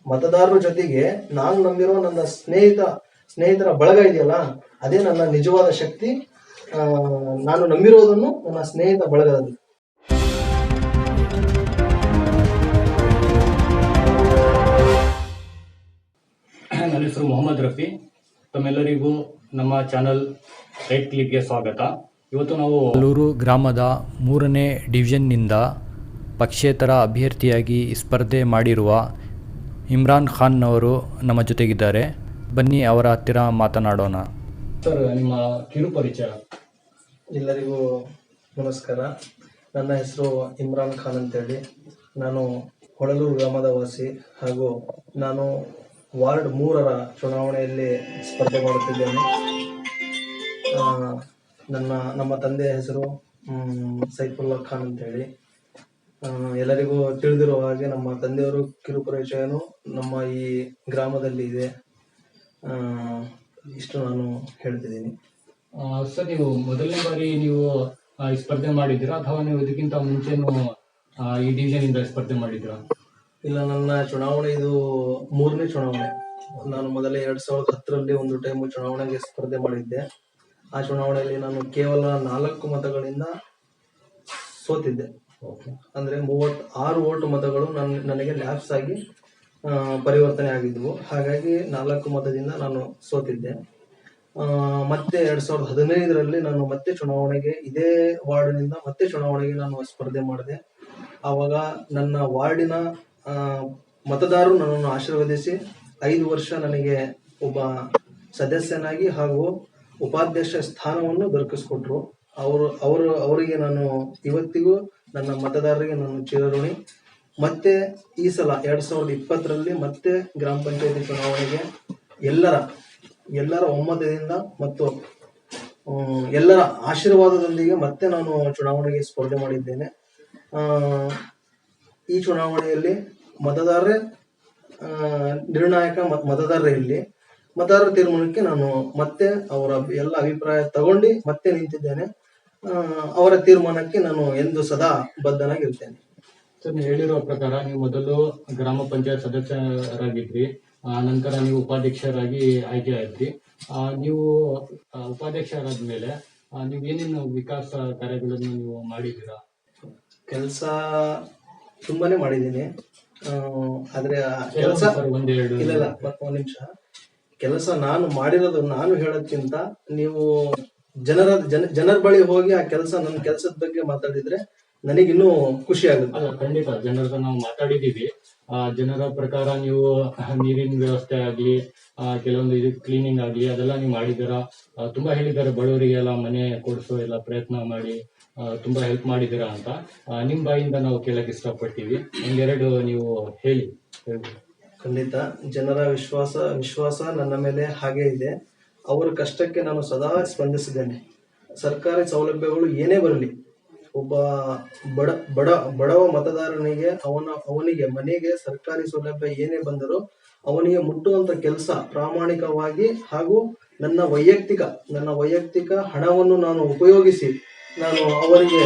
ಮತದಾರರ ಜೊತೆಗೆ ನಾನು ನಂಬಿರೋ ನನ್ನ ಸ್ನೇಹಿತರ ಬಳಗ ಇದೆಯಲ್ಲ, ಅದೇ ನನ್ನ ನಿಜವಾದ ಶಕ್ತಿ. ನಾನು ನಂಬಿರೋದನ್ನು ನನ್ನ ಸ್ನೇಹಿತ ಬಳಗದಲ್ಲಿ. ನನ್ನ ಹೆಸರು ಮೊಹಮ್ಮದ್ ರಫಿ. ತಮ್ಮೆಲ್ಲರಿಗೂ ನಮ್ಮ ಚಾನಲ್ ರೈಟ್ ಕ್ಲಿಕ್ಗೆ ಸ್ವಾಗತ. ಇವತ್ತು ನಾವು ಅಲ್ಲೂರು ಗ್ರಾಮದ 3ನೇ ಡಿವಿಷನ್ನಿಂದ ಪಕ್ಷೇತರ ಅಭ್ಯರ್ಥಿಯಾಗಿ ಸ್ಪರ್ಧೆ ಮಾಡಿರುವ ಇಮ್ರಾನ್ ಖಾನ್ನವರು ನಮ್ಮ ಜೊತೆಗಿದ್ದಾರೆ. ಬನ್ನಿ ಅವರ ಹತ್ತಿರ ಮಾತನಾಡೋಣ. ಸರ್, ನಿಮ್ಮ ಕಿರು ಪರಿಚಯ. ಎಲ್ಲರಿಗೂ ನಮಸ್ಕಾರ. ನನ್ನ ಹೆಸರು ಇಮ್ರಾನ್ ಖಾನ್ ಅಂತೇಳಿ. ನಾನು ಹೊಳಲೂರು ಗ್ರಾಮದ ವಾಸಿ ಹಾಗೂ ನಾನು ವಾರ್ಡ್ 3ರ ಚುನಾವಣೆಯಲ್ಲಿ ಸ್ಪರ್ಧೆ ಮಾಡುತ್ತಿದ್ದೇನೆ. ನಮ್ಮ ತಂದೆಯ ಹೆಸರು ಸೈಫುಲ್ಲಾ ಖಾನ್ ಅಂತೇಳಿ. ಎಲ್ಲರಿಗೂ ತಿಳಿದಿರುವ ಹಾಗೆ ನಮ್ಮ ತಂದೆಯವರು ಕಿರು ಪರಿಚಯನು ನಮ್ಮ ಈ ಗ್ರಾಮದಲ್ಲಿ ಇದೆ. ಇಷ್ಟು ನಾನು ಹೇಳ್ತಿದ್ದೀನಿ. ಸರ್, ನೀವು ಮೊದಲನೇ ಬಾರಿ ನೀವು ಸ್ಪರ್ಧೆ ಮಾಡಿದ್ದೀರಾ ಅಥವಾ ನೀವು ಇದಕ್ಕಿಂತ ಮುಂಚೆನೂ ಈ ಡಿವಿಷನ್ ಇಂದ ಸ್ಪರ್ಧೆ ಮಾಡಿದ್ದೀರಾ? ಇಲ್ಲ, ನನ್ನ ಚುನಾವಣೆ ಇದು 3ನೇ ಚುನಾವಣೆ. ನಾನು ಮೊದಲೇ 2010ರಲ್ಲಿ ಒಂದು ಟೈಮ್ ಚುನಾವಣೆಗೆ ಸ್ಪರ್ಧೆ ಮಾಡಿದ್ದೆ. ಆ ಚುನಾವಣೆಯಲ್ಲಿ ನಾನು ಕೇವಲ 4 ಮತಗಳಿಂದ ಸೋತಿದ್ದೆ. ಅಂದ್ರೆ 36 ವೋಟ್ ಮತಗಳು ನನಗೆ ಲ್ಯಾಪ್ಸ್ ಆಗಿ ಪರಿವರ್ತನೆ ಆಗಿದ್ವು. ಹಾಗಾಗಿ 4 ಮತದಿಂದ ನಾನು ಸೋತಿದ್ದೆ. ಮತ್ತೆ 2015ರಲ್ಲಿ ನಾನು ಮತ್ತೆ ಚುನಾವಣೆಗೆ ಇದೇ ವಾರ್ಡಿನಿಂದ ಮತ್ತೆ ಚುನಾವಣೆಗೆ ನಾನು ಸ್ಪರ್ಧೆ ಮಾಡಿದೆ. ಆವಾಗ ನನ್ನ ವಾರ್ಡಿನ ಮತದಾರರು ನನ್ನನ್ನು ಆಶೀರ್ವದಿಸಿ 5 ವರ್ಷ ನನಗೆ ಒಬ್ಬ ಸದಸ್ಯನಾಗಿ ಹಾಗೂ ಉಪಾಧ್ಯಕ್ಷ ಸ್ಥಾನವನ್ನು ದೊರಕಿಸ್ಕೊಟ್ರು. ಅವರಿಗೆ ನಾನು ಇವತ್ತಿಗೂ ನನ್ನ ಮತದಾರರಿಗೆ ನಾನು ಚಿರಋಣಿ. ಮತ್ತೆ ಈ ಸಲ 2020ರಲ್ಲಿ ಮತ್ತೆ ಗ್ರಾಮ ಪಂಚಾಯತಿ ಚುನಾವಣೆಗೆ ಎಲ್ಲರ ಒಮ್ಮತದಿಂದ ಮತ್ತು ಎಲ್ಲರ ಆಶೀರ್ವಾದದೊಂದಿಗೆ ಮತ್ತೆ ನಾನು ಚುನಾವಣೆಗೆ ಸ್ಪರ್ಧೆ ಮಾಡಿದ್ದೇನೆ. ಈ ಚುನಾವಣೆಯಲ್ಲಿ ಮತದಾರರೇ ನಿರ್ಣಾಯಕ. ಮತದಾರರ ತೀರ್ಮಾನಕ್ಕೆ ನಾನು ಮತ್ತೆ ಅವರ ಎಲ್ಲ ಅಭಿಪ್ರಾಯ ತಗೊಂಡು ಮತ್ತೆ ನಿಂತಿದ್ದೇನೆ. ಅವರ ತೀರ್ಮಾನಕ್ಕೆ ನಾನು ಎಂದು ಸದಾ ಬದ್ಧನಾಗಿರ್ತೇನೆ. ಸರ್, ನೀವು ಹೇಳಿರುವ ಪ್ರಕಾರ ನೀವು ಮೊದಲು ಗ್ರಾಮ ಪಂಚಾಯತ್ ಸದಸ್ಯರಾಗಿದ್ರಿ, ನಂತರ ನೀವು ಉಪಾಧ್ಯಕ್ಷರಾಗಿ ಆಯ್ಕೆ ಆದ್ರಿ. ನೀವು ಉಪಾಧ್ಯಕ್ಷರಾದ್ಮೇಲೆ ನೀವು ಏನೇನು ವಿಕಾಸ ಕಾರ್ಯಗಳನ್ನು ನೀವು ಮಾಡಿದ್ದೀರಾ? ಕೆಲಸ ತುಂಬಾನೇ ಮಾಡಿದ್ದೀನಿ. ಆದ್ರೆ ಕೆಲಸ ಇಲ್ಲ, ಒಂದು ನಿಮಿಷ. ಕೆಲಸ ನಾನು ಮಾಡಿರೋದು ನಾನು ಹೇಳೋದ್ಕಿಂತ ನೀವು ಜನರ ಬಳಿ ಹೋಗಿ ಆ ನನ್ನ ಕೆಲಸದ ಬಗ್ಗೆ ಮಾತಾಡಿದ್ರೆ ನನಗಿನ್ನೂ ಖುಷಿ ಆಗುತ್ತೆ. ಖಂಡಿತ ಜನರ ನಾವು ಮಾತಾಡಿದೀವಿ. ಜನರ ಪ್ರಕಾರ ನೀವು ನೀರಿನ ವ್ಯವಸ್ಥೆ ಆಗ್ಲಿ, ಕೆಲವೊಂದು ಇದು ಕ್ಲೀನಿಂಗ್ ಆಗ್ಲಿ, ಅದೆಲ್ಲ ನೀವು ಮಾಡಿದ್ದೀರಾ. ತುಂಬಾ ಹೇಳಿದ್ದಾರೆ, ಬಡವರಿಗೆಲ್ಲ ಮನೆ ಕೊಡಿಸೋ ಎಲ್ಲ ಪ್ರಯತ್ನ ಮಾಡಿ ತುಂಬಾ ಹೆಲ್ಪ್ ಮಾಡಿದ್ದೀರಾ ಅಂತ ನಿಮ್ ಬಾಯಿಂದ ನಾವು ಕೇಳಕ್ ಇಷ್ಟಪಡ್ತೀವಿ. ಒಂದೆರಡು ನೀವು ಹೇಳಿ. ಖಂಡಿತ ಜನರ ವಿಶ್ವಾಸ ನನ್ನ ಮೇಲೆ ಹಾಗೆ ಇದೆ. ಅವರ ಕಷ್ಟಕ್ಕೆ ನಾನು ಸದಾ ಸ್ಪಂದಿಸಿದ್ದೇನೆ. ಸರ್ಕಾರಿ ಸೌಲಭ್ಯಗಳು ಏನೇ ಬರಲಿ, ಒಬ್ಬ ಬಡವ ಮತದಾರನಿಗೆ ಅವನಿಗೆ ಮನೆಗೆ ಸರ್ಕಾರಿ ಸೌಲಭ್ಯ ಏನೇ ಬಂದರೂ ಅವನಿಗೆ ಮುಟ್ಟುವಂತ ಕೆಲಸ ಪ್ರಾಮಾಣಿಕವಾಗಿ ಹಾಗೂ ನನ್ನ ವೈಯಕ್ತಿಕ ಹಣವನ್ನು ನಾನು ಉಪಯೋಗಿಸಿ ನಾನು ಅವರಿಗೆ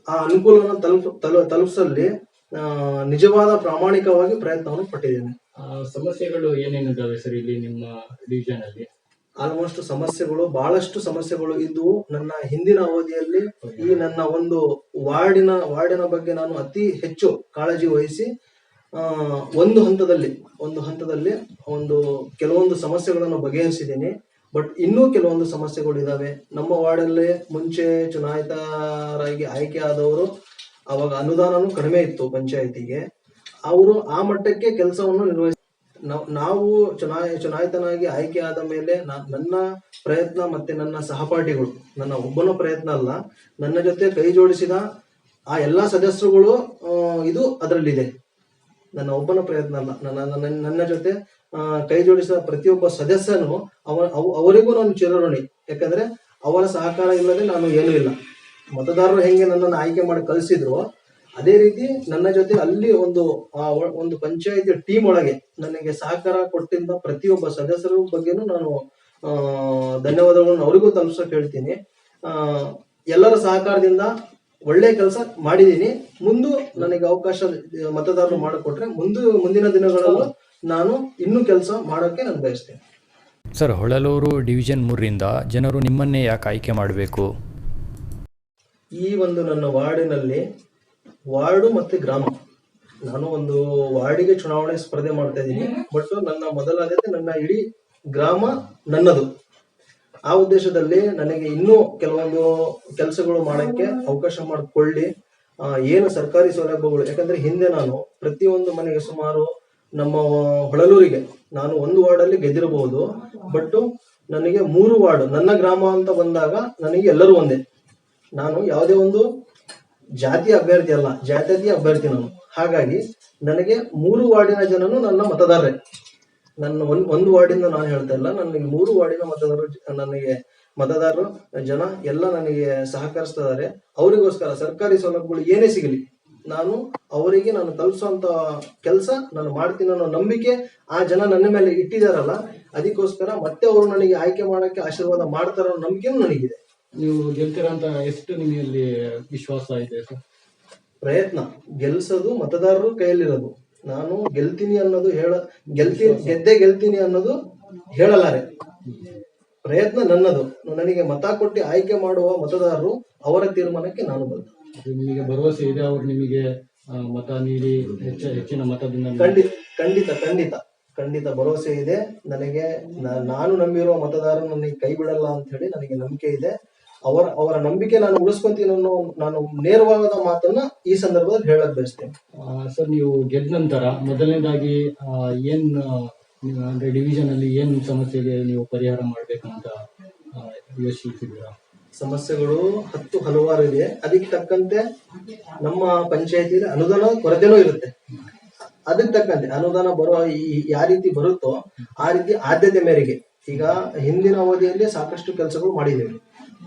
ಆ ಅನುಕೂಲವನ್ನು ತಲುಪಿಸಲ್ಲಿ ನಿಜವಾದ ಪ್ರಾಮಾಣಿಕವಾಗಿ ಪ್ರಯತ್ನವನ್ನು ಪಟ್ಟಿದ್ದೇನೆ. ಸಮಸ್ಯೆಗಳು ಏನೇನಿದ್ದಾವೆ ಸರ್ ಇಲ್ಲಿ ನಿಮ್ಮ ಡಿವಿಷನ್ ಅಲ್ಲಿ? ಆಲ್ಮೋಸ್ಟ್ ಬಹಳಷ್ಟು ಸಮಸ್ಯೆಗಳು ಇದ್ದು ನನ್ನ ಹಿಂದಿನ ಅವಧಿಯಲ್ಲಿ ಈ ನನ್ನ ಒಂದು ವಾರ್ಡಿನ ಬಗ್ಗೆ ನಾನು ಅತಿ ಹೆಚ್ಚು ಕಾಳಜಿ ವಹಿಸಿ ಒಂದು ಹಂತದಲ್ಲಿ ಕೆಲವೊಂದು ಸಮಸ್ಯೆಗಳನ್ನು ಬಗೆಹರಿಸಿದ್ದೀನಿ. ಬಟ್ ಇನ್ನೂ ಕೆಲವೊಂದು ಸಮಸ್ಯೆಗಳು ಇದಾವೆ. ನಮ್ಮ ವಾರ್ಡಲ್ಲಿ ಮುಂಚೆ ಚುನಾಯಿತರಾಗಿ ಆಯ್ಕೆ ಆದವರು, ಅವಾಗ ಅನುದಾನನೂ ಕಡಿಮೆ ಇತ್ತು ಪಂಚಾಯಿತಿಗೆ. ಅವರು ಆ ಮಟ್ಟಕ್ಕೆ ಕೆಲಸವನ್ನು ನಿರ್ವಹಿಸ ನಾವು ಚುನಾಯಿತನಾಗಿ ಆಯ್ಕೆ ಆದ ಮೇಲೆ ನನ್ನ ಪ್ರಯತ್ನ ಮತ್ತೆ ನನ್ನ ಸಹಪಾಠಿಗಳು, ನನ್ನ ಒಬ್ಬನ ಪ್ರಯತ್ನ ಅಲ್ಲ, ನನ್ನ ಜೊತೆ ಕೈ ಜೋಡಿಸಿದ ಆ ಎಲ್ಲಾ ಸದಸ್ಯರುಗಳು ಇದು ಅದರಲ್ಲಿದೆ. ನನ್ನ ಒಬ್ಬನ ಪ್ರಯತ್ನ ಅಲ್ಲ, ನನ್ನ ಜೊತೆ ಕೈ ಜೋಡಿಸಿದ ಪ್ರತಿಯೊಬ್ಬ ಸದಸ್ಯನು ಅವರಿಗೂ ನಾನು ಚಿರಋಣಿ. ಯಾಕಂದ್ರೆ ಅವರ ಸಹಕಾರ ಇಲ್ಲದೆ ನಾನು ಏನೂ ಇಲ್ಲ. ಮತದಾರರು ಹೆಂಗೆ ನನ್ನನ್ನು ಆಯ್ಕೆ ಮಾಡಿ ಕಳಿಸಿದ್ರು, ಅದೇ ರೀತಿ ನನ್ನ ಜೊತೆ ಅಲ್ಲಿ ಒಂದು ಪಂಚಾಯಿತಿ ಟೀಮ್ ಒಳಗೆ ನನಗೆ ಸಹಕಾರ ಕೊಟ್ಟಿದ್ದ ಪ್ರತಿಯೊಬ್ಬ ಸದಸ್ಯರ ಬಗ್ಗೆನೂ ನಾನು ಧನ್ಯವಾದಗಳನ್ನು ಅವರಿಗೂ ತಲುಪಿಸಕ್ಕೆ ಹೇಳ್ತೀನಿ. ಎಲ್ಲರ ಸಹಕಾರದಿಂದ ಒಳ್ಳೆ ಕೆಲಸ ಮಾಡಿದ್ದೀನಿ. ಮುಂದೆ ನನಗೆ ಅವಕಾಶ ಮತದಾರರು ಮಾಡಿಕೊಟ್ರೆ ಮುಂದಿನ ದಿನಗಳಲ್ಲೂ ನಾನು ಇನ್ನೂ ಕೆಲಸ ಮಾಡೋಕ್ಕೆ ನಾನು ಬಯಸ್ತೇನೆ. ಸರ್, ಹೊಳಲೂರು ಡಿವಿಷನ್ 3ರಿಂದ ಜನರು ನಿಮ್ಮನ್ನೇ ಯಾಕೆ ಆಯ್ಕೆ ಮಾಡಬೇಕು? ಈ ಒಂದು ನನ್ನ ವಾರ್ಡಿನಲ್ಲಿ ವಾರ್ಡು ಮತ್ತು ಗ್ರಾಮ, ನಾನು ಒಂದು ವಾರ್ಡಿಗೆ ಚುನಾವಣೆ ಸ್ಪರ್ಧೆ ಮಾಡ್ತಾ ಇದ್ದೀನಿ. ಬಟ್ ನನ್ನ ಮೊದಲ ಆದ್ಯತೆ ನನ್ನ ಇಡೀ ಗ್ರಾಮ ನನ್ನದು. ಆ ಉದ್ದೇಶದಲ್ಲಿ ನನಗೆ ಇನ್ನೂ ಕೆಲವೊಂದು ಕೆಲಸಗಳು ಮಾಡೋಕ್ಕೆ ಅವಕಾಶ ಮಾಡಿಕೊಳ್ಳಿ. ಏನು ಸರ್ಕಾರಿ ಸೌಲಭ್ಯಗಳು, ಯಾಕಂದ್ರೆ ಹಿಂದೆ ನಾನು ಪ್ರತಿಯೊಂದು ಮನೆಗೆ ಸುಮಾರು ನಮ್ಮ ಹೊಳಲೂರಿಗೆ ನಾನು ಒಂದು ವಾರ್ಡಲ್ಲಿ ಗೆದ್ದಿರಬಹುದು. ಬಟ್ ನನಗೆ 3 ವಾರ್ಡ್ ನನ್ನ ಗ್ರಾಮ ಅಂತ ಬಂದಾಗ ನನಗೆ ಎಲ್ಲರೂ ಒಂದೇ. ನಾನು ಯಾವುದೇ ಒಂದು ಜಾತಿಯ ಅಭ್ಯರ್ಥಿ ಅಲ್ಲ, ಜಾತ್ಯತೀಯ ಅಭ್ಯರ್ಥಿ ನಾನು. ಹಾಗಾಗಿ ನನಗೆ 3 ವಾರ್ಡಿನ ಜನನು ನನ್ನ ಮತದಾರರೇ. ನನ್ನ ಒಂದು ವಾರ್ಡಿಂದ ನಾನು ಹೇಳ್ತಾ ಇಲ್ಲ, ನನಗೆ 3 ವಾರ್ಡಿನ ಮತದಾರರು ಜನ ಎಲ್ಲ ನನಗೆ ಸಹಕರಿಸ್ತಿದ್ದಾರೆ. ಅವರಿಗೋಸ್ಕರ ಸರ್ಕಾರಿ ಸೌಲಭ್ಯಗಳು ಏನೇ ಸಿಗಲಿ ಅವರಿಗೆ ನಾನು ತಲುಪಿಸುವಂತ ಕೆಲಸ ನಾನು ಮಾಡ್ತೀನಿ ಅನ್ನೋ ನಂಬಿಕೆ ಆ ಜನ ನನ್ನ ಮೇಲೆ ಇಟ್ಟಿದಾರಲ್ಲ, ಅದಕ್ಕೋಸ್ಕರ ಮತ್ತೆ ಅವರು ನನಗೆ ಆಯ್ಕೆ ಮಾಡಕ್ಕೆ ಆಶೀರ್ವಾದ ಮಾಡ್ತಾರ ಅನ್ನೋ ನಂಬಿಕೆನೂ ನನಗಿದೆ. ನೀವು ಗೆಲ್ತೀರಾ ಅಂತ ಎಷ್ಟು ನಿಮ್ಮಲ್ಲಿ ವಿಶ್ವಾಸ ಇದೆ ಸರ್? ಪ್ರಯತ್ನ ಗೆಲ್ಸೋದು ಮತದಾರರು ಕೈಯಲ್ಲಿರೋದು. ನಾನು ಗೆಲ್ತೀನಿ ಅನ್ನೋದು ಗೆಲ್ತೀನಿ ಅನ್ನೋದು ಹೇಳಲಾರೆ. ಪ್ರಯತ್ನ ನನ್ನದು. ನನಗೆ ಮತ ಕೊಟ್ಟು ಆಯ್ಕೆ ಮಾಡುವ ಮತದಾರರು ಅವರ ತೀರ್ಮಾನಕ್ಕೆ ನಾನು ಬದ್ಧ. ನಿಮಗೆ ಭರವಸೆ ಇದೆ ಅವರು ನಿಮಗೆ ಮತ ನೀಡಿ ಹೆಚ್ಚಿನ ಮತದಿಂದ? ಖಂಡಿತ ಭರವಸೆ ಇದೆ ನನಗೆ. ನಾನು ನಂಬಿರುವ ಮತದಾರರು ನನಗೆ ಕೈ ಬಿಡಲ್ಲ ಅಂತ ಹೇಳಿ ನನಗೆ ನಂಬಿಕೆ ಇದೆ. ಅವರ ನಂಬಿಕೆ ನಾನು ಉಳಿಸ್ಕೊಂತೀನಿ ಅನ್ನೋ ನಾನು ನೇರವಾದ ಮಾತನ್ನ ಈ ಸಂದರ್ಭದಲ್ಲಿ ಹೇಳಕ್ ಬಯಸ್ತೇನೆ. ಸರ್, ನೀವು ಗೆದ್ದ ನಂತರ ಮೊದಲನೇದಾಗಿ ಏನ್ ಅಂದ್ರೆ ಡಿವಿಷನ್ ಅಲ್ಲಿ ಏನ್ ಸಮಸ್ಯೆಗೆ ನೀವು ಪರಿಹಾರ ಮಾಡ್ಬೇಕಂತ ಯೋಚಿಸಿದ್ದೀರಾ? ಸಮಸ್ಯೆಗಳು ಹಲವಾರು ಇದೆ. ಅದಕ್ಕೆ ತಕ್ಕಂತೆ ನಮ್ಮ ಪಂಚಾಯತಿಯಲ್ಲಿ ಅನುದಾನ ಕೊರತೆನೂ ಇರುತ್ತೆ. ಅದಕ್ಕೆ ತಕ್ಕಂತೆ ಅನುದಾನ ಯಾವ ರೀತಿ ಬರುತ್ತೋ ಆ ರೀತಿ ಆದ್ಯತೆ ಮೇರೆಗೆ ಈಗ ಹಿಂದಿನ ಅವಧಿಯಲ್ಲಿ ಸಾಕಷ್ಟು ಕೆಲಸಗಳು ಮಾಡಿದ್ದೇವೆ.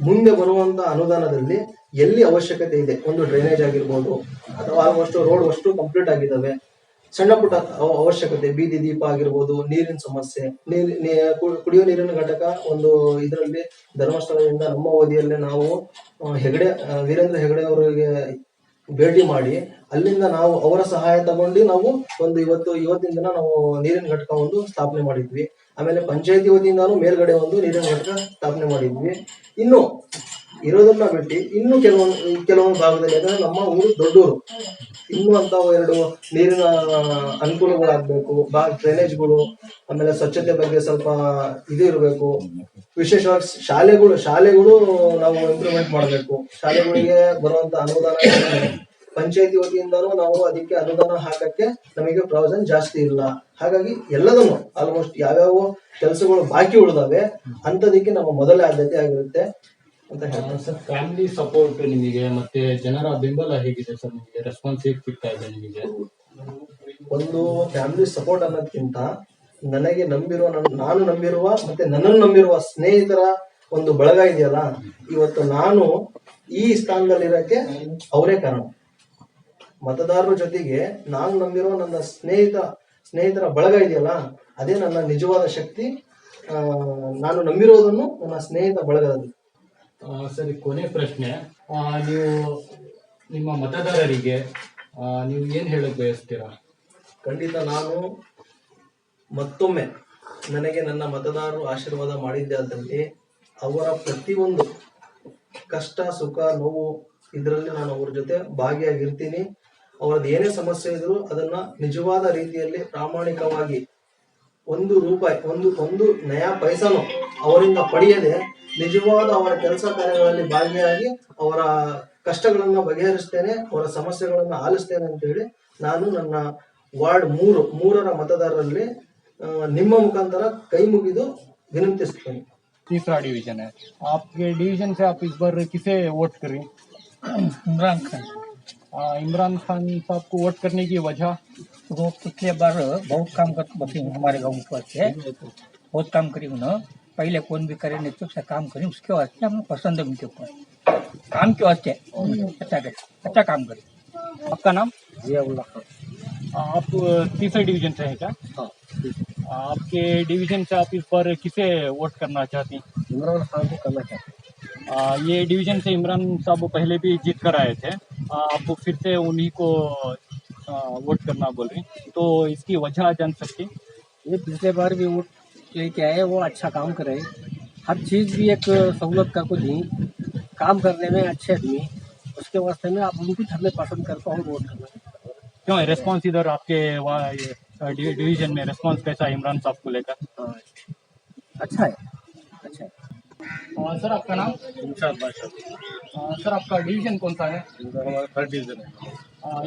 ಮುಂದೆ ಬರುವಂತ ಅನುದಾನದಲ್ಲಿ ಎಲ್ಲಿ ಅವಶ್ಯಕತೆ ಇದೆ, ಒಂದು ಡ್ರೈನೇಜ್ ಆಗಿರ್ಬೋದು ಅಥವಾ ಆಲ್ಮೋಸ್ಟ್ ರೋಡ್ ಅಷ್ಟು ಕಂಪ್ಲೀಟ್ ಆಗಿದ್ದಾವೆ, ಸಣ್ಣ ಪುಟ್ಟ ಅವಶ್ಯಕತೆ ಬೀದಿ ದೀಪ ಆಗಿರ್ಬೋದು, ನೀರಿನ ಸಮಸ್ಯೆ, ಕುಡಿಯೋ ನೀರಿನ ಘಟಕ ಒಂದು ಇದರಲ್ಲಿ ಧರ್ಮಸ್ಥಳದಿಂದ ನಮ್ಮ ಅವಧಿಯಲ್ಲೇ ನಾವು ವೀರೇಂದ್ರ ಹೆಗಡೆ ಅವರಿಗೆ ಭೇಟಿ ಮಾಡಿ ಅಲ್ಲಿಂದ ನಾವು ಅವರ ಸಹಾಯ ತಗೊಂಡು ನಾವು ಒಂದು ಇವತ್ತಿನ ದಿನ ನಾವು ನೀರಿನ ಘಟಕ ಒಂದು ಸ್ಥಾಪನೆ ಮಾಡಿದ್ವಿ. ಆಮೇಲೆ ಪಂಚಾಯತಿ ವತಿಯಿಂದಾನು ಮೇಲ್ಗಡೆ ಒಂದು ನೀರಿನ ಘಟಕ ಸ್ಥಾಪನೆ ಮಾಡಿದ್ವಿ. ಇನ್ನು ಇರೋದನ್ನ ಬಿಟ್ಟು ಇನ್ನು ಕೆಲವೊಂದು ಭಾಗದಲ್ಲಿ, ಯಾಕಂದ್ರೆ ನಮ್ಮ ಊರು ದೊಡ್ಡೂರು, ಇನ್ನು ಅಂತ 2 ನೀರಿನ ಅನುಕೂಲಗಳಾಗಬೇಕು, ಡ್ರೈನೇಜ್ಗಳು, ಆಮೇಲೆ ಸ್ವಚ್ಛತೆ ಬಗ್ಗೆ ಸ್ವಲ್ಪ ಇದು ಇರಬೇಕು. ವಿಶೇಷವಾಗಿ ಶಾಲೆಗಳು ನಾವು ಇಂಪ್ರೂವ್ಮೆಂಟ್ ಮಾಡಬೇಕು. ಶಾಲೆಗಳಿಗೆ ಬರುವಂತ ಅನುದಾನ ಪಂಚಾಯತಿ ವತಿಯಿಂದಾನು ನಾವು ಅದಕ್ಕೆ ಅನುದಾನ ಹಾಕಕ್ಕೆ ನಮಗೆ ಪ್ರಾವಿಷನ್ ಜಾಸ್ತಿ ಇಲ್ಲ. ಹಾಗಾಗಿ ಎಲ್ಲದನ್ನು ಆಲ್ಮೋಸ್ಟ್ ಯಾವ್ಯಾವ ಕೆಲಸಗಳು ಬಾಕಿ ಉಳಿದಾವೆ ಅಂತದಕ್ಕೆ ನಮ್ಮ ಮೊದಲ ಆದ್ಯತೆ ಆಗಿರುತ್ತೆ ಅಂತ ಹೇಳ್ತಾರೆ. ಸರ್, ಫ್ಯಾಮಿಲಿ ಸಪೋರ್ಟ್ ನಿಮಗೆ ಮತ್ತೆ ಜನರ ಬೆಂಬಲ ಹೇಗಿದೆ ಸರ್? ನಿಮಗೆ ರೆಸ್ಪಾನ್ಸ್ ಹೇಗೆ ಸಿಗ್ತಾ ಇದೆ ನಿಮಗೆ? ಒಂದು ಫ್ಯಾಮಿಲಿ ಸಪೋರ್ಟ್ ಅನ್ನೋದಕ್ಕಿಂತ ನನಗೆ ನಾನು ನಂಬಿರುವ ಮತ್ತೆ ನನ್ನನ್ನು ನಂಬಿರುವ ಸ್ನೇಹಿತರ ಒಂದು ಬಳಗ ಇದೆಯಲ್ಲ, ಇವತ್ತು ನಾನು ಈ ಸ್ಥಾನದಲ್ಲಿರಕ್ಕೆ ಅವರೇ ಕಾರಣ. ಮತದಾರರ ಜೊತೆಗೆ ನಾನು ನಂಬಿರುವ ನನ್ನ ಸ್ನೇಹಿತರ ಬಳಗ ಇದೆಯಲ್ಲ, ಅದೇ ನನ್ನ ನಿಜವಾದ ಶಕ್ತಿ. ನಾನು ನಂಬಿರೋದನ್ನು ನನ್ನ ಸ್ನೇಹಿತ ಬಳಗದಲ್ಲಿ. ಸರಿ, ಕೊನೆ ಪ್ರಶ್ನೆ, ನೀವು ನಿಮ್ಮ ಮತದಾರರಿಗೆ ನೀವು ಏನ್ ಹೇಳಕ್ ಬಯಸ್ತೀರಾ? ಖಂಡಿತ ನಾನು ಮತ್ತೊಮ್ಮೆ ನನಗೆ ನನ್ನ ಮತದಾರರು ಆಶೀರ್ವಾದ ಮಾಡಿದ್ದೆ ಆದಲ್ಲಿ ಅವರ ಪ್ರತಿಯೊಂದು ಕಷ್ಟ ಸುಖ ನೋವು ಇದರಲ್ಲಿ ನಾನು ಅವ್ರ ಜೊತೆ ಭಾಗಿಯಾಗಿರ್ತೀನಿ. ಅವರದ್ದು ಏನೇ ಸಮಸ್ಯೆ ಇದ್ರು ಅದನ್ನ ನಿಜವಾದ ರೀತಿಯಲ್ಲಿ ಪ್ರಾಮಾಣಿಕವಾಗಿ ಒಂದು ನಯಾ ಪೈಸಾನು ಅವರಿಂದ ಪಡೆಯದೆ ನಿಜವಾದ ಅವರ ಕೆಲಸ ಕಾರ್ಯಗಳಲ್ಲಿ ಭಾಗಿಯಾಗಿ ಅವರ ಕಷ್ಟಗಳನ್ನ ಬಗೆಹರಿಸ್ತೇನೆ, ಅವರ ಸಮಸ್ಯೆಗಳನ್ನ ಆಲಿಸ್ತೇನೆ ಅಂತ ಹೇಳಿ ನಾನು ನನ್ನ ವಾರ್ಡ್ 3ರ ಮತದಾರರಲ್ಲಿ ನಿಮ್ಮ ಮುಖಾಂತರ ಕೈ ಮುಗಿದು विनंती। तीसरा डिवीजन है, आपके डिवीजन से आप इस बार किसे वोट करें? इमरान खान। इमरान खान साहब को वोट करने की वजह? वो पिछले बार बहुत काम करते हमारे गाँव के वास्ते, बहुत काम करी उन्होंने। पहले कौन भी करे नहीं तो काम करें, उसके वास्ते हमें पसंद है उनके ऊपर, काम के वास्ते अच्छा काम करे। आपका नाम? जियाउल्लाह खान। आप तीसरे डिवीजन से हैं क्या? हाँ। आपके डिवीजन से आप इस बार किसे वोट करना चाहती हैं? इमरान खान को करना चाहते हैं। ये डिवीजन से इमरान साहब पहले भी जीत कर आए थे, आप फिर से उन्हीं को वोट करना बोल रही, तो इसकी वजह जान सकती? ये पिछले बार भी वोट लेके आए, वो अच्छा काम करे, हर चीज़ भी एक सहूलत करके दी, काम करने में अच्छे आदमी, उसके वास्ते में आप उनको हमें पसंद करके और वोट करना। क्यों है रेस्पॉन्स इधर आपके डिवीजन में रेस्पॉन्स कैसा है इमरान साहब को लेकर? हाँ, अच्छा है, अच्छा है। सर आपका नाम? सर आपका डिवीजन कौन सा है? हमारा 3rd डिवीजन है।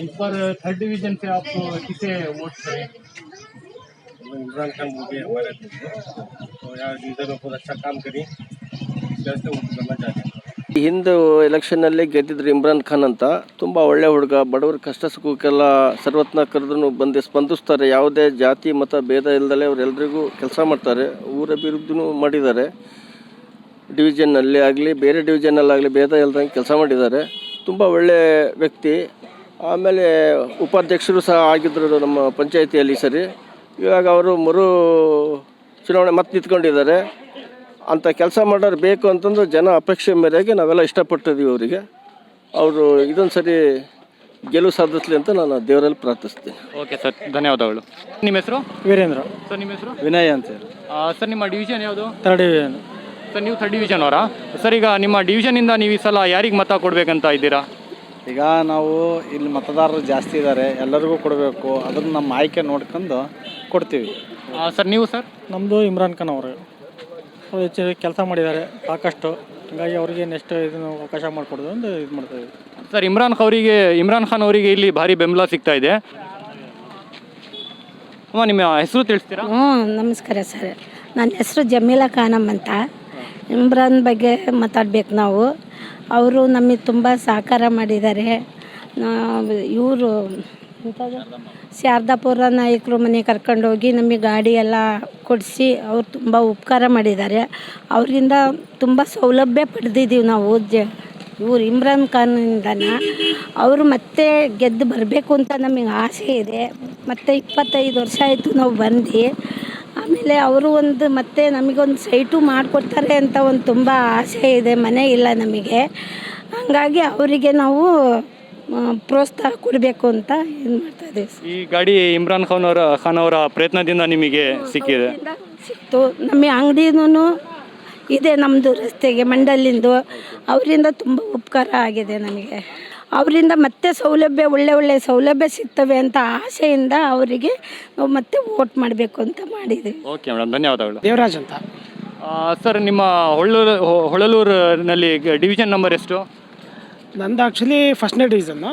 इस पर 3rd डिवीजन से आप किसे वोट करें? इमरान खान वो भी हमारे तो यार डिवीजन में बहुत अच्छा काम करी, जैसे वोट करना चाहते हैं। ಹಿಂದೆ ಎಲೆಕ್ಷನ್ನಲ್ಲಿ ಗೆದ್ದಿದ್ರು ಇಮ್ರಾನ್ ಖಾನ್ ಅಂತ. ತುಂಬ ಒಳ್ಳೆ ಹುಡುಗ, ಬಡವರ ಕಷ್ಟ ಸುಖಕ್ಕೆಲ್ಲ ಸರ್ವತ್ನ ಕರೆದ್ರೂ ಬಂದು ಸ್ಪಂದಿಸ್ತಾರೆ. ಯಾವುದೇ ಜಾತಿ ಮತ ಭೇದ ಇಲ್ಲದಲೇ ಅವರೆಲ್ಲರಿಗೂ ಕೆಲಸ ಮಾಡ್ತಾರೆ. ಊರ ಅಭಿವೃದ್ಧಿನೂ ಮಾಡಿದ್ದಾರೆ. ಡಿವಿಷನ್ನಲ್ಲಿ ಆಗಲಿ ಬೇರೆ ಡಿವಿಷನ್ನಲ್ಲಾಗಲಿ ಭೇದ ಇಲ್ದಂಗೆ ಕೆಲಸ ಮಾಡಿದ್ದಾರೆ. ತುಂಬ ಒಳ್ಳೆ ವ್ಯಕ್ತಿ. ಆಮೇಲೆ ಉಪಾಧ್ಯಕ್ಷರು ಸಹ ಆಗಿದ್ದರು ನಮ್ಮ ಪಂಚಾಯಿತಿಯಲ್ಲಿ ಸರಿ. ಇವಾಗ ಅವರು ಚುನಾವಣೆ ಮತ್ತೆ ನಿಂತ್ಕೊಂಡಿದ್ದಾರೆ. ಅಂಥ ಕೆಲಸ ಮಾಡೋರು ಬೇಕು ಅಂತಂದು ಜನ ಅಪೇಕ್ಷೆ ಮೇರೆಗೆ ನಾವೆಲ್ಲ ಇಷ್ಟಪಟ್ಟಿದ್ದೀವಿ ಅವರಿಗೆ. ಅವರು ಇದೊಂದು ಸರಿ ಗೆಲುವು ಸಾಧಿಸಲಿ ಅಂತ ನಾನು ದೇವರಲ್ಲಿ ಪ್ರಾರ್ಥಿಸ್ತೀನಿ. ಓಕೆ ಸರ್, ಧನ್ಯವಾದಗಳು. ನಿಮ್ಮ ಹೆಸರು? ವೀರೇಂದ್ರ. ಸರ್ ನಿಮ್ಮ ಹೆಸರು? ವಿನಯ್ ಅಂತ. ಸರ್ ನಿಮ್ಮ ಡಿವಿಷನ್ ಯಾವುದು? 3rd division. ಸರ್ ನೀವು 3rd ಡಿವಿಷನ್ ಅವರಾ? ಸರ್ ಈಗ ನಿಮ್ಮ ಡಿವಿಷನಿಂದ ನೀವು ಈ ಸಲ ಯಾರಿಗೆ ಮತ ಕೊಡಬೇಕಂತ ಇದ್ದೀರಾ? ಈಗ ನಾವು ಇಲ್ಲಿ ಮತದಾರರು ಜಾಸ್ತಿ ಇದ್ದಾರೆ, ಎಲ್ಲರಿಗೂ ಕೊಡಬೇಕು. ಅದನ್ನು ನಮ್ಮ ಆಯ್ಕೆ ನೋಡ್ಕೊಂಡು ಕೊಡ್ತೀವಿ. ಸರ್ ನೀವು ಸರ್? ನಮ್ಮದು ಇಮ್ರಾನ್ ಖಾನ್ ಅವರು ಹೆಚ್ಚು ಕೆಲಸ ಮಾಡಿದ್ದಾರೆ ಸಾಕಷ್ಟು. ಹಾಗಾಗಿ ಅವರಿಗೆ ನೆಕ್ಸ್ಟ್ ಇದನ್ನು ಅವಕಾಶ ಮಾಡಿಕೊಡೋದು ಒಂದು ಇದು ಮಾಡ್ತಾಯಿದ್ವಿ. ಸರ್ ಇಮ್ರಾನ್ ಖಾನ್ ಅವರಿಗೆ ಇಲ್ಲಿ ಭಾರಿ ಬೆಂಬಲ ಸಿಗ್ತಾ ಇದೆ. ಅಮ್ಮ ನಿಮ್ಮ ಹೆಸರು ತಿಳಿಸ್ತೀರಾ? ನಮಸ್ಕಾರ ಸರ್, ನನ್ನ ಹೆಸರು ಜಮೀಲಾ ಖಾನಮ್ ಅಂತ. ಇಮ್ರಾನ್ ಬಗ್ಗೆ ಮಾತಾಡ್ಬೇಕು ನಾವು. ಅವರು ನಮಗೆ ತುಂಬ ಸಹಕಾರ ಮಾಡಿದ್ದಾರೆ. ಇವರು ಶಾರದಾಪುರ ನಾಯಕರು ಮನೆ ಕರ್ಕೊಂಡೋಗಿ ನಮಗೆ ಗಾಡಿ ಎಲ್ಲ ಕೊಡಿಸಿ ಅವ್ರು ತುಂಬ ಉಪಕಾರ ಮಾಡಿದ್ದಾರೆ. ಅವರಿಂದ ತುಂಬ ಸೌಲಭ್ಯ ಪಡೆದಿದ್ದೀವಿ ನಾವು. ಇವ್ರು ಇಮ್ರಾನ್ ಖಾನಿಂದನ ಅವರು ಮತ್ತೆ ಗೆದ್ದು ಬರಬೇಕು ಅಂತ ನಮಗೆ ಆಸೆ ಇದೆ. ಮತ್ತು 25 ವರ್ಷ ಆಯಿತು ನಾವು ಬಂದು. ಆಮೇಲೆ ಅವರು ಮತ್ತೆ ನಮಗೊಂದು ಸೈಟು ಮಾಡಿಕೊಡ್ತಾರೆ ಅಂತ ಒಂದು ತುಂಬ ಆಸೆ ಇದೆ. ಮನೆ ಇಲ್ಲ ನಮಗೆ, ಹಾಗಾಗಿ ಅವರಿಗೆ ನಾವು ಪ್ರೋತ್ಸಾಹ ಕೊಡಬೇಕು ಅಂತ ಇದು ಮಾಡ್ತಾ ಇದ್ದೀವಿ. ಈ ಗಾಡಿ ಇಮ್ರಾನ್ ಖಾನ್ ಅವರ ಪ್ರಯತ್ನದಿಂದ ನಿಮಗೆ ಸಿಕ್ಕಿದೆ? ಸಿಕ್ತು. ನಮ್ಮ ಅಂಗಡಿನೂ ಇದೆ ನಮ್ಮದು ರಸ್ತೆಗೆ ಮಂಡಲಿಂದು. ಅವರಿಂದ ತುಂಬ ಉಪಕಾರ ಆಗಿದೆ ನಮಗೆ. ಅವರಿಂದ ಮತ್ತೆ ಸೌಲಭ್ಯ ಒಳ್ಳೆ ಸೌಲಭ್ಯ ಸಿಗ್ತವೆ ಅಂತ ಆಸೆಯಿಂದ ಅವರಿಗೆ ನಾವು ಮತ್ತೆ ವೋಟ್ ಮಾಡಬೇಕು ಅಂತ ಮಾಡಿದ್ದೀವಿ. ಓಕೆ ಮೇಡಮ್, ಧನ್ಯವಾದಗಳು. ದೇವರಾಜ್ ಅಂತ. ಸರ್ ನಿಮ್ಮ ಹೊಳಲೂರಿನಲ್ಲಿ ಡಿವಿಷನ್ ನಂಬರ್ ಎಷ್ಟು? ನಂದು ಆ್ಯಕ್ಚುಲಿ 1ನೇ ಡಿವಿಷನ್ನು.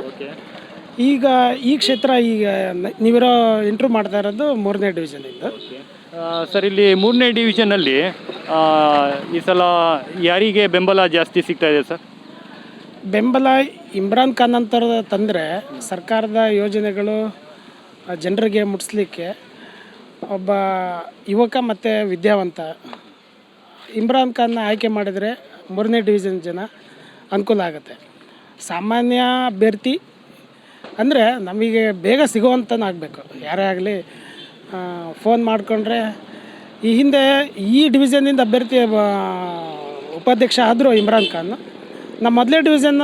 ಈಗ ಈ ಕ್ಷೇತ್ರ ಈಗ ನೀವಿರೋ ಇಂಟ್ರೂ ಮಾಡ್ತಾ ಇರೋದು 3ನೇ ಡಿವಿಷನಿಂದ. ಸರ್ ಇಲ್ಲಿ 3ನೇ ಡಿವಿಷನಲ್ಲಿ ಈ ಸಲ ಯಾರಿಗೆ ಬೆಂಬಲ ಜಾಸ್ತಿ ಸಿಗ್ತಾ ಇದೆ ಸರ್? ಬೆಂಬಲ ಇಮ್ರಾನ್ ಖಾನ್ ಅಂತ ತಂದರೆ ಸರ್ಕಾರದ ಯೋಜನೆಗಳು ಜನರಿಗೆ ಮುಟ್ಟಿಸ್ಲಿಕ್ಕೆ ಒಬ್ಬ ಯುವಕ ಮತ್ತು ವಿದ್ಯಾವಂತ ಇಮ್ರಾನ್ ಖಾನ್ನ ಆಯ್ಕೆ ಮಾಡಿದರೆ 3ನೇ ಡಿವಿಷನ್ ಜನ ಅನುಕೂಲ ಆಗುತ್ತೆ. ಸಾಮಾನ್ಯ ಅಭ್ಯರ್ಥಿ ಅಂದರೆ ನಮಗೆ ಬೇಗ ಸಿಗೋವಂತನಾಗಬೇಕು. ಯಾರೇ ಆಗಲಿ ಫೋನ್ ಮಾಡಿಕೊಂಡ್ರೆ ಈ ಹಿಂದೆ ಈ ಡಿವಿಷನ್ನಿಂದ ಅಭ್ಯರ್ಥಿ ಉಪಾಧ್ಯಕ್ಷ ಆದರೂ ಇಮ್ರಾನ್ ಖಾನ್. ನಮ್ಮ ಮೊದಲೇ ಡಿವಿಷನ್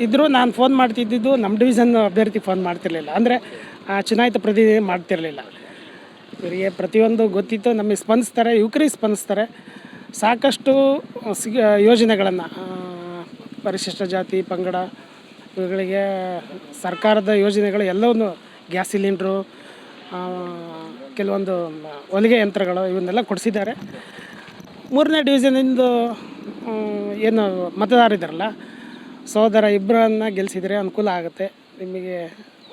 ಇದ್ದರೂ ನಾನು ಫೋನ್ ಮಾಡ್ತಿದ್ದಿದ್ದು ನಮ್ಮ ಡಿವಿಷನ್ ಅಭ್ಯರ್ಥಿ ಫೋನ್ ಮಾಡ್ತಿರ್ಲಿಲ್ಲ, ಅಂದರೆ ಚುನಾಯಿತ ಪ್ರತಿನಿಧಿ ಮಾಡ್ತಿರಲಿಲ್ಲ. ಇವರಿಗೆ ಪ್ರತಿಯೊಂದು ಗೊತ್ತಿತ್ತು, ನಮಗೆ ಸ್ಪಂದಿಸ್ತಾರೆ, ಯುವಕರಿಗೆ ಸ್ಪಂದಿಸ್ತಾರೆ. ಸಾಕಷ್ಟು ಯೋಜನೆಗಳನ್ನು ಪರಿಶಿಷ್ಟ ಜಾತಿ ಪಂಗಡ ಇವುಗಳಿಗೆ ಸರ್ಕಾರದ ಯೋಜನೆಗಳು ಎಲ್ಲವನ್ನೂ ಗ್ಯಾಸ್ ಸಿಲಿಂಡ್ರು, ಕೆಲವೊಂದು ಹೊಲಿಗೆ ಯಂತ್ರಗಳು ಇವನ್ನೆಲ್ಲ ಕೊಡಿಸಿದ್ದಾರೆ. 3ನೇ ಡಿವಿಷನಿಂದ ಏನು ಮತದಾರರಿದ್ದಾರಲ್ಲ ಸಹೋದರ ಇಬ್ಬರನ್ನ ಗೆಲ್ಲಿಸಿದರೆ ಅನುಕೂಲ ಆಗುತ್ತೆ, ನಿಮಗೆ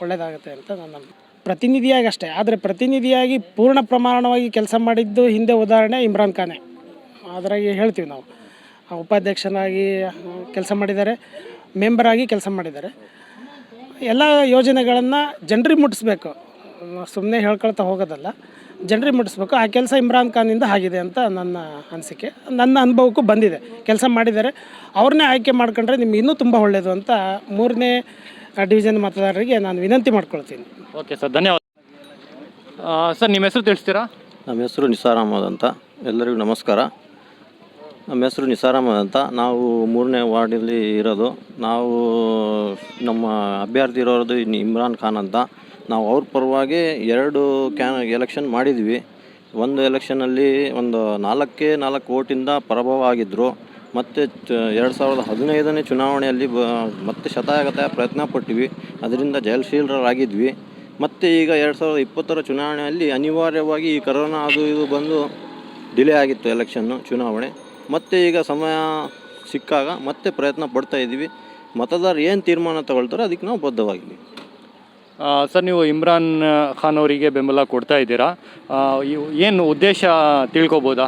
ಒಳ್ಳೆಯದಾಗುತ್ತೆ ಅಂತ ನನ್ನ ಪ್ರತಿನಿಧಿಯಾಗಿ ಅಷ್ಟೇ. ಆದರೆ ಪ್ರತಿನಿಧಿಯಾಗಿ ಪೂರ್ಣ ಪ್ರಮಾಣವಾಗಿ ಕೆಲಸ ಮಾಡಿದ್ದು ಹಿಂದೆ ಉದಾಹರಣೆ ಇಮ್ರಾನ್ ಖಾನೇ. ಅದರಾಗಿ ಹೇಳ್ತೀವಿ ನಾವು. ಉಪಾಧ್ಯಕ್ಷನಾಗಿ ಕೆಲಸ ಮಾಡಿದ್ದಾರೆ, ಮೆಂಬರಾಗಿ ಕೆಲಸ ಮಾಡಿದ್ದಾರೆ. ಎಲ್ಲ ಯೋಜನೆಗಳನ್ನು ಜನರಿಗೆ ಮುಟ್ಟಿಸ್ಬೇಕು, ಸುಮ್ಮನೆ ಹೇಳ್ಕೊಳ್ತಾ ಹೋಗೋದಲ್ಲ, ಜನರಿಗೆ ಮುಟ್ಟಿಸ್ಬೇಕು. ಆ ಕೆಲಸ ಇಮ್ರಾನ್ ಖಾನಿಂದ ಆಗಿದೆ ಅಂತ ನನ್ನ ಅನಿಸಿಕೆ, ನನ್ನ ಅನುಭವಕ್ಕೂ ಬಂದಿದೆ. ಕೆಲಸ ಮಾಡಿದ್ದಾರೆ, ಅವ್ರನ್ನೇ ಆಯ್ಕೆ ಮಾಡ್ಕೊಂಡ್ರೆ ನಿಮ್ಗೆ ಇನ್ನೂ ತುಂಬ ಒಳ್ಳೆಯದು ಅಂತ 3ನೇ ಡಿವಿಷನ್ ಮತದಾರರಿಗೆ ನಾನು ವಿನಂತಿ ಮಾಡ್ಕೊಳ್ತೀನಿ. ಓಕೆ ಸರ್, ಧನ್ಯವಾದ. ಸರ್ ನಿಮ್ಮ ಹೆಸರು ತಿಳಿಸ್ತೀರಾ? ನಮ್ಮ ಹೆಸರು ನಿಸಾರ್ ಅಹಮದ್ ಅಂತ. ಎಲ್ಲರಿಗೂ ನಮಸ್ಕಾರ. ನಮ್ಮ ಹೆಸರು ನಿಸಾರ್ ಅಹಮದ್ ಅಂತ. ನಾವು 3ನೇ ವಾರ್ಡಲ್ಲಿ ಇರೋದು. ನಾವು ನಮ್ಮ ಅಭ್ಯರ್ಥಿ ಇರೋದು ಇಮ್ರಾನ್ ಖಾನ್ ಅಂತ. ನಾವು ಅವ್ರ ಪರವಾಗಿ 2 ಎಲೆಕ್ಷನ್ ಮಾಡಿದ್ವಿ. ಒಂದು ಎಲೆಕ್ಷನಲ್ಲಿ ಒಂದು 4 ಓಟಿಂದ ಪರಾಭವ ಆಗಿದ್ದರು. ಮತ್ತು 2015ನೇ ಚುನಾವಣೆಯಲ್ಲಿ ಮತ್ತೆ ಶತಾಯಗತಾಯ ಪ್ರಯತ್ನ ಪಟ್ಟಿವಿ, ಅದರಿಂದ ಜಯಶೀಲರಾಗಿದ್ವಿ. ಮತ್ತು ಈಗ 2020ರ ಚುನಾವಣೆಯಲ್ಲಿ ಅನಿವಾರ್ಯವಾಗಿ ಈ ಕರೋನಾ ಅದು ಇದು ಬಂದು ಡಿಲೇ ಆಗಿತ್ತು ಎಲೆಕ್ಷನ್ನು ಚುನಾವಣೆ. ಮತ್ತು ಈಗ ಸಮಯ ಸಿಕ್ಕಾಗ ಮತ್ತೆ ಪ್ರಯತ್ನ ಪಡ್ತಾ ಇದ್ದೀವಿ. ಮತದಾರರು ಏನು ತೀರ್ಮಾನ ತಗೊಳ್ತಾರೋ ಅದಕ್ಕೆ ನಾವು ಬದ್ಧವಾಗಿದ್ದೀವಿ. ಸರ್, ನೀವು ಇಮ್ರಾನ್ ಖಾನ್ ಅವರಿಗೆ ಬೆಂಬಲ ಕೊಡ್ತಾ ಇದ್ದೀರಾ, ಏನು ಉದ್ದೇಶ ತಿಳ್ಕೊಬೋದಾ?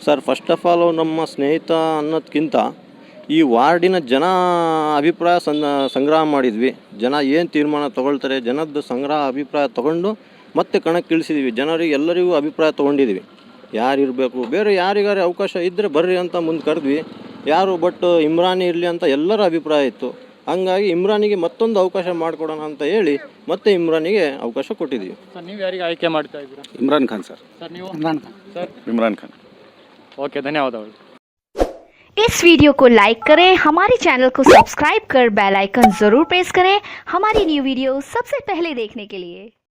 ಸರ್, ಫಸ್ಟ್ ಆಫ್ ಆಲ್ ನಮ್ಮ ಸ್ನೇಹಿತ ಅನ್ನೋದಕ್ಕಿಂತ ಈ ವಾರ್ಡಿನ ಜನ ಅಭಿಪ್ರಾಯ ಸಂಗ್ರಹ ಮಾಡಿದ್ವಿ. ಜನ ಏನು ತೀರ್ಮಾನ ತಗೊಳ್ತಾರೆ, ಜನದ ಸಂಗ್ರಹ ಅಭಿಪ್ರಾಯ ತಗೊಂಡು ಮತ್ತೆ ಕಣಕ್ಕೆ ಇಳಿಸಿದ್ವಿ. ಜನರಿಗೆ ಎಲ್ಲರಿಗೂ ಅಭಿಪ್ರಾಯ ತೊಗೊಂಡಿದ್ವಿ. ಯಾರಿರಬೇಕು, ಬೇರೆ ಯಾರಿಗಾರು ಅವಕಾಶ ಇದ್ದರೆ ಬರ್ರಿ ಅಂತ ಮುಂದೆ ಕರೆದ್ವಿ. ಯಾರು ಬಟ್ ಇಮ್ರಾನಿ ಇರಲಿ ಅಂತ ಎಲ್ಲರ ಅಭಿಪ್ರಾಯ ಇತ್ತು. ಹಂಗಾಗಿ ಇಮ್ರಾನಿಗೆ ಮತ್ತೊಂದು ಅವಕಾಶ ಮಾಡಿಕೊಡೋಣ ಅಂತ ಹೇಳಿ ಮತ್ತೆ ಇಮ್ರಾನಿಗೆ ಅವಕಾಶ ಕೊಟ್ಟಿದ್ದೀವಿ. ಸರ್, ನೀವು ಯಾರಿಗೆ ಆಯ್ಕೆ ಮಾಡ್ತಾ ಇದ್ದೀರಾ? इमरान खान सर। ಸರ್, ನೀವು? सर इमरान खान। ಓಕೆ, ಧನ್ಯವಾದಗಳು. इस वीडियो को लाइक करें, हमारे चैनल को सब्सक्राइब कर बेल आइकन जरूर प्रेस करें हमारी न्यू वीडियो सबसे पहले देखने के लिए।